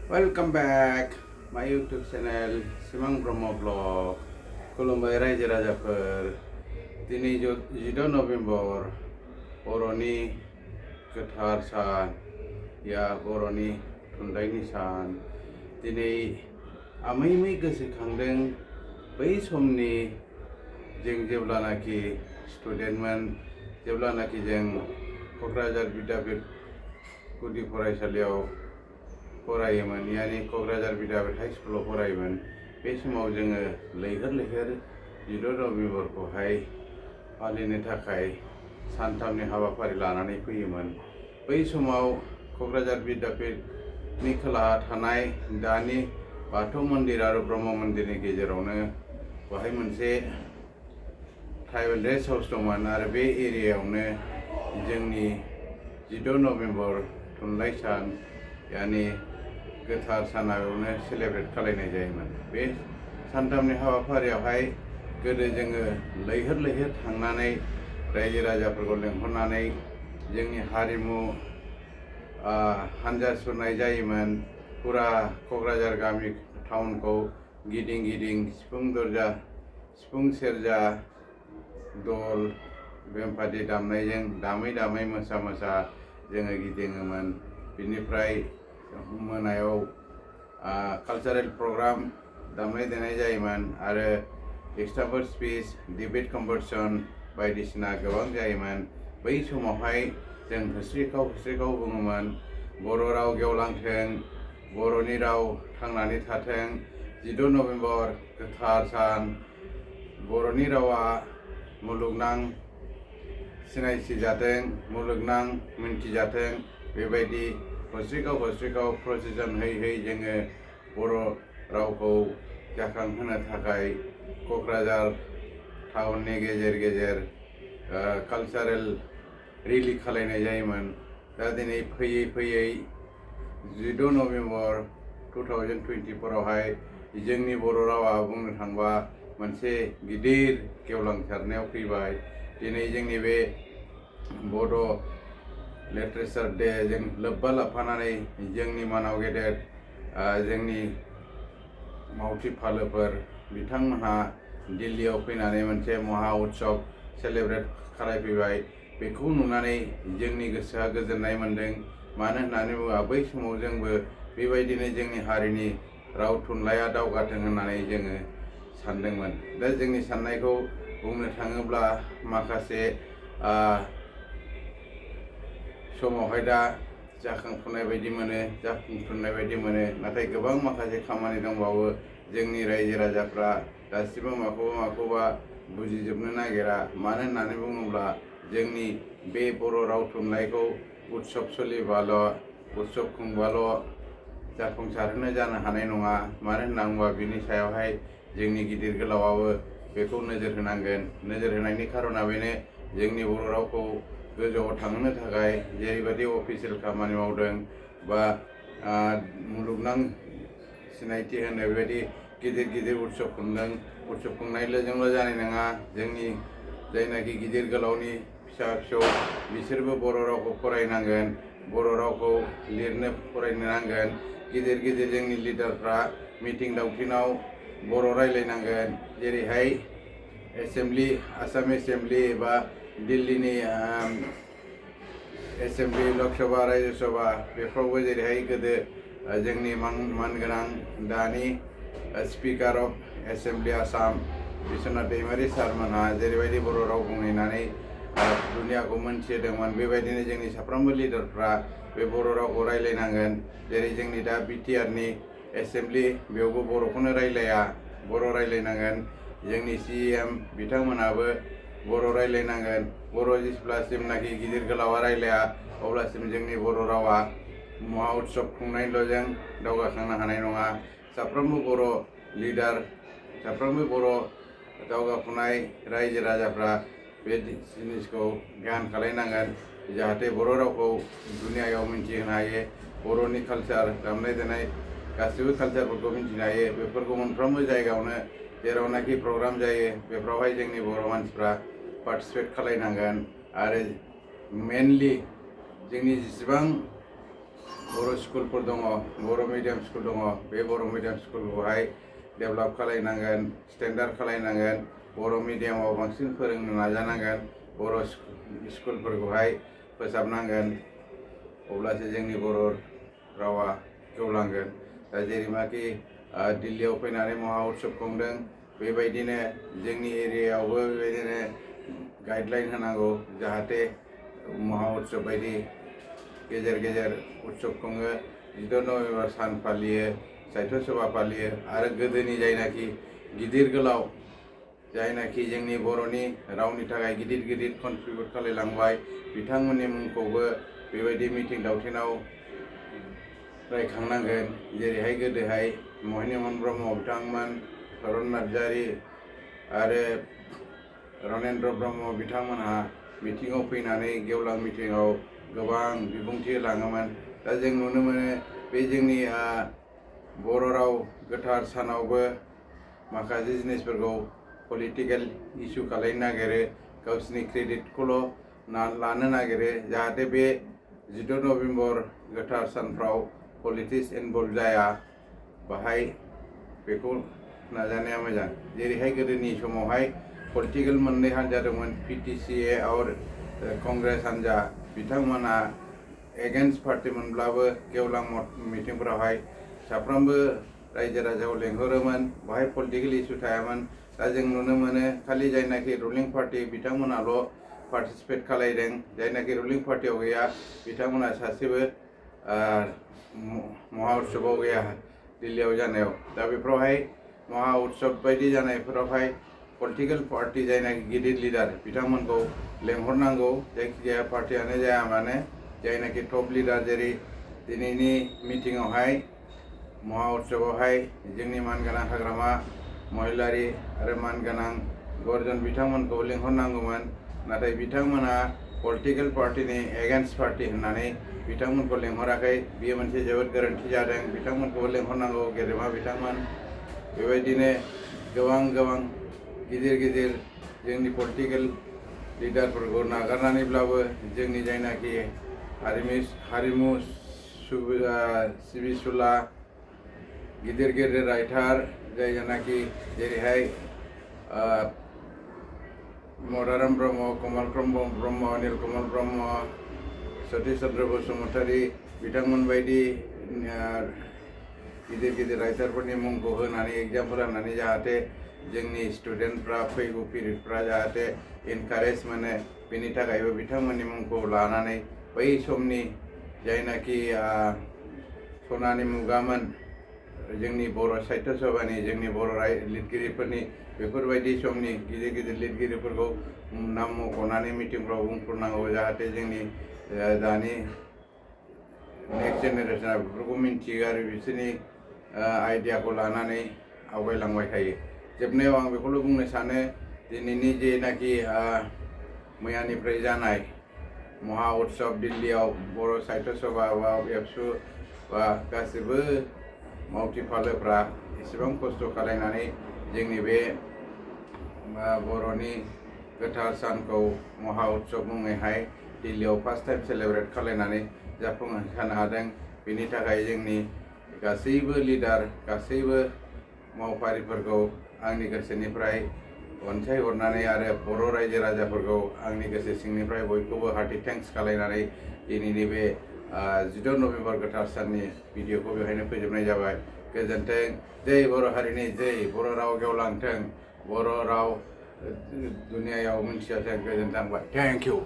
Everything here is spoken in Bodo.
Welcome back my YouTube channel Simang Brahma Vlog. खुलुमबाय रायजो राजाफोर दिनै 14 नभेम्बर बर'नि गोथार सान या बर'नि थुनलाइनि सान दिनै आमै गोसोखांदों बै समनि जों जेब्लानाखि स्टुडेन्टमोन जेब्लानाखि जों क'क्राझार बिद्यापीठ गुदि फरायसालियाव फरायोमोन यानि क'क्राझार बिद्यापीठ हाई स्कुलाव फरायोमोन बे समाव जोङो लैहोर 14 नभेम्बरखौहाय फालिनो थाखाय सानथामनि हाबाफारि लानानै फैयोमोन। बै समाव क'क्राझार बिद्यापीठनि खोलाहा थानाय दानि बाथौ मन्दिर आरो ब्रह्म मन्दिरनि गेजेरावनो बेहाय मोनसे ट्राइबेल रेस्ट हाउस दंमोन आरो बे एरियायावनो जोंनि 14 नभेम्बर थुनलाइ सान यानि गोथार सानावनो सेलेब्रेट खालायनाय जायोमोन। बे सानथामनि हाबाफारियावहाय गोदो जोङो लैहोर थांनानै रायजो राजाफोरखौ लेंहरनानै जोंनि हारिमु हानजा सुरनाय जायोमोन। फुरा क'क्राझार गामि टाउनखौ गिदिं सिफुं दरजा सिफुं सेरजा दल बेमपाथि दामनायजों दामै मोसा जोङो गिदिङोमोन। बिनिफ्राय मोनायाव कालचारेल प्रग्राम दामनाय देनाय जायोमोन आरो एक्सट्राफोर स्पिच डिबेट कम्पिटिशन बायदिसिना गोबां जायोमोन। बै समावहाय जों होस्रिखाव बुङोमोन बर' राव गेवलांथों, बर'नि राव थांनानै थाथों, 14 नभेम्बर गोथार सान, बर'नि रावा मुलुगनां सिनायथि जाथों, मुलुगनां मिन्थिजाथों, बेबायदि होस्रिखाव प्रसेसन होयै जोङो बर' रावखौ जाखांहोनो थाखाय क'क्राझार टाउननि गेजेर कालचारेल रेलि खालायनाय जायोमोन। दा दिनै फैयै 14 नभेम्बर 2024आवहाय जोंनि बर' रावा बुंनो थांबा मोनसे गिदिर गेवलांसारनायाव फैबाय। दिनै जोंनि बे बड' लिटारेचार डे जों लोब्बा लाफानानै जोंनि मानाव गेदेर जोंनि मावथि फालोफोर बिथांमोनहा दिल्लीयाव फैनानै मोनसे महा उत्सव सेलेब्रेट खालायफैबाय। बेखौ नुनानै जोंनि गोसोआ गोजोननाय मोनदों। मानो होननानै बुङोब्ला बै समाव जोंबो बेबायदिनो जोंनि हारिनि राव थुनलाइया दावगाथों होननानै जोङो सानदोंमोन। दा जोंनि साननायखौ बुंनो थाङोब्ला माखासे समावहाय दा जाखांफुनाय बायदि मोनो, जाफुंफुनाय बायदि मोनो, नाथाय गोबां माखासे खामानि दंबावो। जोंनि रायजो राजाफ्रा दासिमबो माखौबा बुजिजोबनो नागिरा। मानो होननानै बुङोब्ला जोंनि बे बर' राव थुनलाइखौ उत्सव सोलिबाल' उत्सव खुंबाल' जाफुंसारहोनो जानो हानाय नङा। मानो होनना बुङोब्ला बिनि सायावहाय जोंनि गिदिर गोलावाबो बेखौ नोजोर होनांगोन। नोजोर होनायनि खारना बेनो जोंनि बर' रावखौ गोजौआव थांहोनो थाखाय जेरैबायदि अफिसियेल खामानि मावदों बा मुलुगनां सिनायथि होनो बेबायदि गिदिर उत्सव खुंदों। उत्सव खुंनायजोंल' जानाय नङा, जोंनि जायनाखि गिदिर गोलावनि फिसा बिसोरबो बर' रावखौ फरायनांगोन, बर' रावखौ लिरनो फरायनो नांगोन। गिदिर जोंनि लिडारफ्रा मिटिं दावथिङाव बर' रायलायनांगोन। जेरैहाय एसेमब्लि आसाम एसेमब्लि बा दिल्लीनि एसेमब्लि लकसभा राज्य सभा बेफ्रावबो जेरैहाय गोदो जोंनि मानगोनां दानि speaker of assembly Assam Biswanath Daimari सारमोनहा जेरैबायदि बर' राव बुंहैनानै दुनियाखौ मोनथिहोदोंमोन, बेबायदिनो जोंनि साफ्रोमबो लिडारफ्रा बे बर' रावखौ रायलायनांगोन। जेरै जोंनि दा बिटिआरनि एसेमब्लि बेयावबो बर'खौनो रायलाया, बर' रायलायनांगोन। जोंनि CM बिथांमोनहाबो बर' रायलायनांगोन। बर' जेब्लासिमनाखि गिदिर गोलावा रायलाया अब्लासिम जोंनि बर' रावा महा उत्सव खुंनायल'जों दावगाखांनो हानाय नङा। साफ्रोमबो बर' लिडार, साफ्रोमबो बर' दावगाफुनाय रायजो राजाफ्रा बे जिनिसखौ ध्यान खालायनांगोन जाहाथे बर' रावखौ दुनियायाव मिन्थिहोनो हायो। बर'नि कालचार दामनाय देनाय गासिबो कालचारफोरखौ मिन्थिनो हायो। बेफोरखौ मोनफ्रोमबो जायगायावनो जेरावनाखि प्रग्राम जायो बेफ्रावहाय जोंनि बर' मानसिफ्रा पार्टिसिपेट खालायनांगोन। आरो मेनलि जोंनि जेसेबां बर' स्कुल स्कुलफोर दङ बर' मिडियाम स्कुल दङ बे बर' मिडियाम स्कुलखौहाय डेभेलप खालायनांगोन स्टेन्डार्ड खालायनांगोन बर' मिडियामाव बांसिन फोरोंनो नाजानांगोन बर' स्कुलफोरखौहाय फोसाबनांगोन अब्लासो जोंनि बर' रावा जौलांगोन दा जेरैबाखि दिल्लीयाव फैनानै महा उत्सव खुंदों बेबायदिनो जोंनि एरियायावबो बेबायदिनो गाइडलाइन होनांगौ जाहाथे महा उत्सव बायदि गेजेर गेजेर उत्सव खुङो 14 नभेम्बर सान फालियो साहित्य सभा फालियो आरो गोदोनि जायनाखि गिदिर गोलाव जायनाखि जोंनि बर'नि रावनि थाखाय गिदिर गिदिर कन्ट्रिबिउट खालायलांबाय बिथांमोननि मुंखौबो बेबायदि मिटिं दावथिनाव रायखांनांगोन जेरैहाय गोदोहाय महिनीमोहन ब्रह्म बिथांमोन चरन नार्जारी आरो रनेन्द्र ब्रह्म बिथांमोनहा मिटिङाव फैनानै गेवलां मिटिङाव गोबां बिबुंथि होलाङोमोन दा जों नुनो मोनो बे जोंनि बर' राव गोथार सानावबो माखासे जिनिसफोरखौ पलिटिकेल इस्यु खालायनो नागिरो गावसिनि क्रेडिटखौल' लानो नागिरो जाहाथे बे 14 नभेम्बर गोथार सानफ्राव पलिटिक्स इनभल्भ जाया बाहाय बेखौ नाजानाया मोजां जेरैहाय गोदोनि समावहाय पलिटिकेल मोननै हान्जा दंमोन PTCA और कांग्रेस हान्जा बिथांमोना एगेन्स्ट पार्टी मोनब्लाबो गेवलां मिटिंफोरावहाय साफ्रोमबो रायजो राजाखौ लेंहरोमोन बाहाय पलिटिकेल इस्यु थायामोन दा जों नुनो मोनो खालि जायनाखि रुलिं पार्टी बिथांमोनाल' पार्टिसिपेट खालायदों जायनाखि रुलिं पार्टीयाव गैया बिथांमोना सासेबो महा उत्सवआव गैया दिल्लीयाव जानायाव दा बेफोरावहाय महा उत्सव बायदि जानायफोरावहाय पलिटिकेल पार्टी जायनाखि गिदिर लिडार बिथांमोनखौ लेंहरनांगौ जायखिजाया पार्टीयानो जाया मानो जायनाखि टप लिडार जेरै दिनैनि मिटिङावहाय महा उत्सवआवहाय जोंनि मानगोनां हाग्रामा महिलारि आरो मानगोनां गर्जन बिथांमोनखौ लेंहरनांगौमोन नाथाय बिथांमोना पलिटिकेल पार्टीनि एगेन्स्ट पार्टी होननानै बिथांमोनखौ लेंहराखै बेयो मोनसे जोबोद गोरोन्थि जादों बिथांमोनखौबो लेंहरनांगौ गेदेमा बिथांमोन बेबायदिनो गोबां गिदिर गिदिर जोंनि पलिटिकेल लिडारफोरखौ नागारनानैब्लाबो जोंनि जायनाखि हारिमु सिबिसुला गिदिर गिदिर राइटार जायनाखि जेरैहाय मदाराम ब्रह्म कमल ब्रह्म नीलकमल ब्रह्म सतीश चन्द्र बसुमतारी बिथांमोन बायदि गिदिर गिदिर राइटारफोरनि मुंखौ होनानै एग्जामफोर होनानै जाहाथे जोंनि स्टुडेन्टफ्रा फैगौ पिरियडफ्रा जाहाथे इनकारेज मोनो बेनि थाखायबो बिथांमोननि मुंखौ लानानै बै समनि जायनाखि सनानि मुगामोन जोंनि बर' साहित्य सभानि जोंनि बर' लिरगिरिफोरनि बेफोरबायदि समनि गिदिर गिदिर लिरगिरिफोरखौ नाम मख'नानै मिटिंफ्राव बुंफोरनांगौ जाहाथे जोंनि दानि नेक्स्ट जेनेरेशना बेफोरखौ मिन्थियो आरो बिसोरनि आइडियाखौ लानानै आवगायलांबाय थायो जोबनायाव आं बेखौल' बुंनो सानो दिनैनि जेनाखि मैयानिफ्राय जानाय महा उत्सव दिल्लीयाव बर' साहित्य सभा बा एबसु बा गासिबो मावथिफालोफ्रा एसेबां खस्थ' खालायनानै जोंनि बे बर'नि गोथार सानखौ महा उत्सव मुङैहाय दिल्लीयाव फार्स्ट टाइम सेलेब्रेट खालायनानै जाफुंहोनो हादों बेनि थाखाय जोंनि गासैबो लिडार गासैबो मावफारिफोरखौ आंनि गोसोनिफ्राय अनसायहरनानै आरो बर' रायजो राजाफोरखौ आंनि गोसो सिंनिफ्राय बयखौबो हार्टि थेंक्स खालायनानै दिनैनि बे 14 नभेम्बर गोथार साननि भिडिअखौ बेवहायनो फोजोबनाय जाबाय गोजोन्थों जै बर' हारिनि जै बर' राव गेवलांथों बर' राव दुनियायाव मिन्थिजाथों गोजोन्थों थेंक इउ